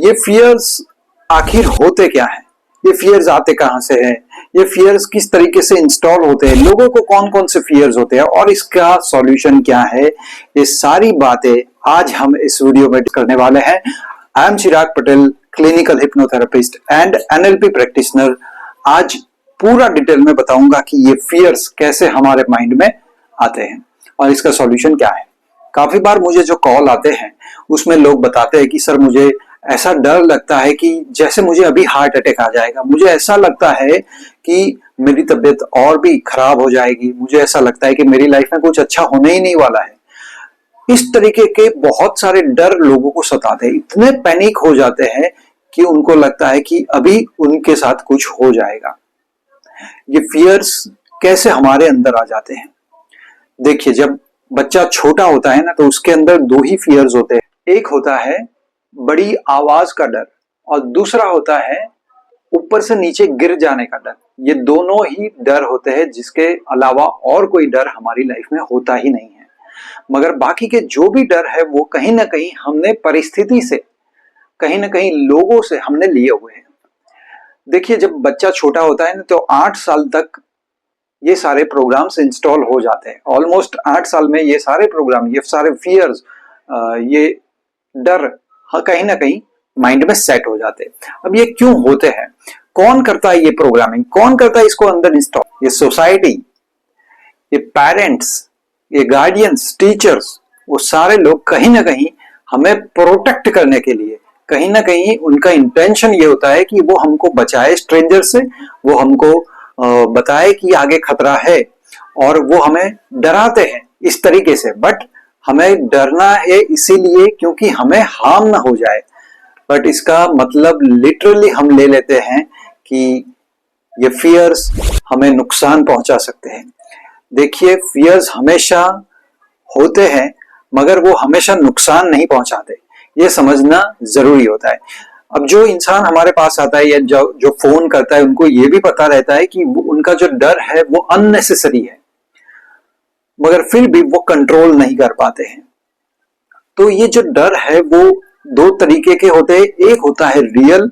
ये फियर्स आखिर होते क्या है, ये फियर्स आते कहां से हैं, ये फियर्स किस तरीके से इंस्टॉल होते हैं, लोगों को कौन कौन से फियर्स होते हैं और इसका सॉल्यूशन क्या है, ये सारी बातें आज हम इस वीडियो में करने वाले हैं। I am Chirag Patel, clinical hypnotherapist and NLP practitioner. आज पूरा डिटेल में बताऊंगा कि ये फियर्स कैसे हमारे माइंड में आते हैं और इसका सॉल्यूशन क्या है। काफी बार मुझे जो कॉल आते हैं उसमें लोग बताते हैं कि सर मुझे ऐसा डर लगता है कि जैसे मुझे अभी हार्ट अटैक आ जाएगा, मुझे ऐसा लगता है कि मेरी तबीयत और भी खराब हो जाएगी, मुझे ऐसा लगता है कि मेरी लाइफ में कुछ अच्छा होने ही नहीं वाला है। इस तरीके के बहुत सारे डर लोगों को सताते हैं, इतने पैनिक हो जाते हैं कि उनको लगता है कि अभी उनके साथ कुछ हो जाएगा। ये फियर्स कैसे हमारे अंदर आ जाते हैं? देखिए, जब बच्चा छोटा होता है ना तो उसके अंदर दो ही फियर्स होते हैं। एक होता है बड़ी आवाज का डर और दूसरा होता है ऊपर से नीचे गिर जाने का डर। ये दोनों ही डर होते हैं, जिसके अलावा और कोई डर हमारी लाइफ में होता ही नहीं है। मगर बाकी के जो भी डर है वो कहीं ना कहीं हमने परिस्थिति से, कहीं ना कहीं लोगों से हमने लिए हुए हैं। देखिए, जब बच्चा छोटा होता है ना तो 8 साल तक ये सारे प्रोग्राम्स इंस्टॉल हो जाते हैं। ऑलमोस्ट 8 साल में ये सारे प्रोग्राम, ये सारे फियर्स, ये डर कहीं ना कहीं माइंड में सेट हो जाते हैं। अब ये क्यों होते हैं? कौन करता है ये प्रोग्रामिंग? कौन करता है इसको अंदर इंस्टॉल? ये सोसाइटी, ये पेरेंट्स, ये गार्डियंस, टीचर्स, वो सारे लोग कहीं ना कहीं हमें प्रोटेक्ट करने के लिए, कहीं ना कहीं उनका इंटेंशन ये होता है कि वो हमको बचाए स्ट्रेंजर से, वो हमको बताए कि आगे खतरा है और वो हमें डराते हैं इस तरीके से। बट हमें डरना है इसीलिए क्योंकि हमें हार्म ना हो जाए। बट इसका मतलब लिटरली हम ले लेते हैं कि ये फियर्स हमें नुकसान पहुंचा सकते हैं। देखिए, फियर्स हमेशा होते हैं मगर वो हमेशा नुकसान नहीं पहुंचाते, ये समझना जरूरी होता है। अब जो इंसान हमारे पास आता है या जो फोन करता है, उनको ये भी पता रहता है कि उनका जो डर है वो अननेसेसरी है, मगर फिर भी वो कंट्रोल नहीं कर पाते हैं। तो ये जो डर है वो दो तरीके के होते हैं। एक होता है रियल,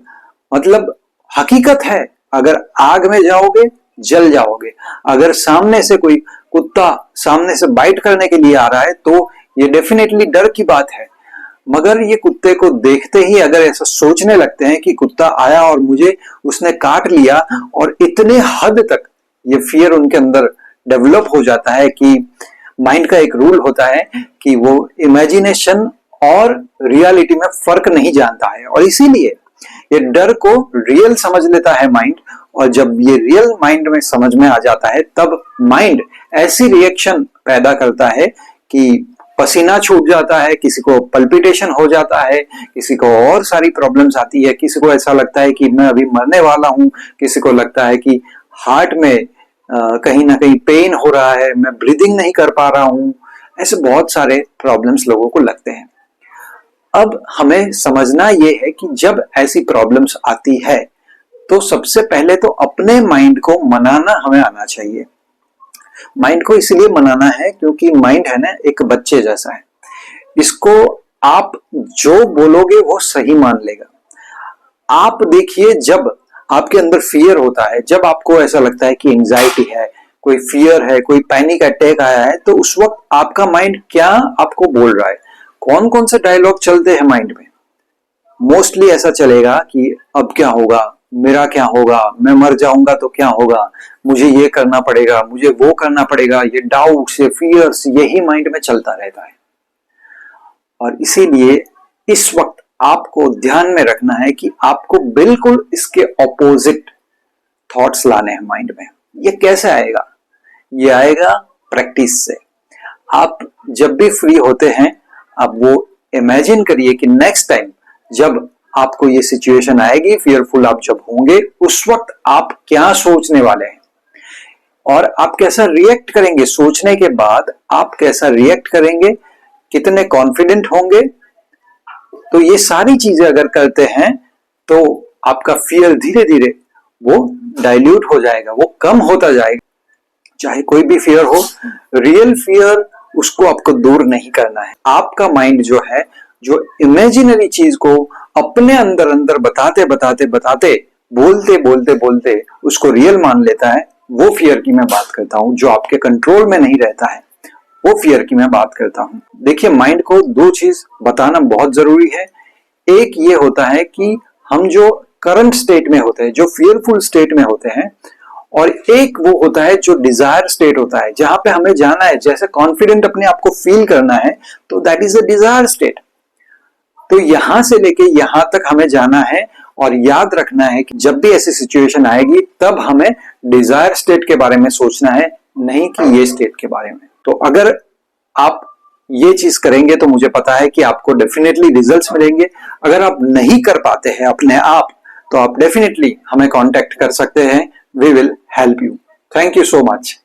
मतलब हकीकत है, अगर आग में जाओगे जल जाओगे। अगर सामने से कोई कुत्ता सामने से बाइट करने के लिए आ रहा है तो ये डेफिनेटली डर की बात है। मगर ये कुत्ते को देखते ही अगर ऐसा सोचने लगते हैं कि कुत्ता आया और मुझे उसने काट लिया, और इतने हद तक ये फियर उनके अंदर डेवलप हो जाता है कि माइंड का एक रूल होता है कि वो इमेजिनेशन और रियलिटी में फर्क नहीं जानता है, और इसीलिए ये डर को रियल समझ लेता है माइंड। और जब ये रियल माइंड में समझ में आ जाता है तब माइंड ऐसी रिएक्शन पैदा करता है कि पसीना छूट जाता है, किसी को पल्पिटेशन हो जाता है, किसी को और सारी प्रॉब्लम्स आती है, किसी को ऐसा लगता है कि मैं अभी मरने वाला हूं, किसी को लगता है कि हार्ट में कहीं ना कहीं पेन हो रहा है, मैं ब्रीदिंग नहीं कर पा रहा हूं। ऐसे बहुत सारे प्रॉब्लम्स लोगों को लगते हैं। अब हमें समझना ये है कि जब ऐसी प्रॉब्लम्स आती है तो सबसे पहले तो अपने माइंड को मनाना हमें आना चाहिए। माइंड को इसलिए मनाना है क्योंकि माइंड है ना एक बच्चे जैसा है, इसको आप जो बोलोगे वो सही मान लेगा। आप देखिए, जब आपके अंदर फियर होता है, जब आपको ऐसा लगता है कि एंजाइटी है, कोई फियर है, कोई पैनिक अटैक आया है, तो उस वक्त आपका माइंड क्या आपको बोल रहा है? कौन कौन से डायलॉग चलते हैं माइंड में? मोस्टली ऐसा चलेगा कि अब क्या होगा, मेरा क्या होगा, मैं मर जाऊंगा तो क्या होगा, मुझे ये करना पड़ेगा, मुझे वो करना पड़ेगा। ये डाउट्स, ये फियर्स, यही माइंड में चलता रहता है। और इसीलिए इस वक्त आपको ध्यान में रखना है कि आपको बिल्कुल इसके ऑपोजिट थॉट्स लाने हैं माइंड में। ये कैसे आएगा? ये आएगा प्रैक्टिस से। आप जब भी फ्री होते हैं, आप वो इमेजिन करिए कि नेक्स्ट टाइम जब आपको ये सिचुएशन आएगी, फियरफुल आप जब होंगे, उस वक्त आप क्या सोचने वाले हैं और आप कैसा रिएक्ट करेंगे। सोचने के बाद आप कैसा रिएक्ट करेंगे, कितने कॉन्फिडेंट होंगे। तो ये सारी चीजें अगर करते हैं तो आपका फियर धीरे धीरे वो डाइल्यूट हो जाएगा, वो कम होता जाएगा। चाहे कोई भी फियर हो, रियल फियर उसको आपको दूर नहीं करना है। आपका माइंड जो है, जो इमेजिनरी चीज को अपने अंदर अंदर बताते बताते बताते, बोलते बोलते बोलते उसको रियल मान लेता है, वो फियर की मैं बात करता हूं, जो आपके कंट्रोल में नहीं रहता है, वो फियर की मैं बात करता हूं। देखिए, माइंड को दो चीज बताना बहुत जरूरी है। एक ये होता है कि हम जो करंट स्टेट में होते हैं, जो फियरफुल स्टेट में होते हैं, और एक वो होता है जो डिजायर स्टेट होता है, जहां पे हमें जाना है, जैसे कॉन्फिडेंट अपने आप को फील करना है, तो that is a desire state. तो यहां से लेके यहां तक हमें जाना है, और याद रखना है कि जब भी ऐसी सिचुएशन आएगी तब हमें डिजायर स्टेट के बारे में सोचना है, नहीं कि ये स्टेट के बारे में। तो अगर आप ये चीज करेंगे तो मुझे पता है कि आपको डेफिनेटली रिजल्ट्स मिलेंगे। अगर आप नहीं कर पाते हैं अपने आप, तो आप डेफिनेटली हमें कांटेक्ट कर सकते हैं। We will help you. Thank you so much.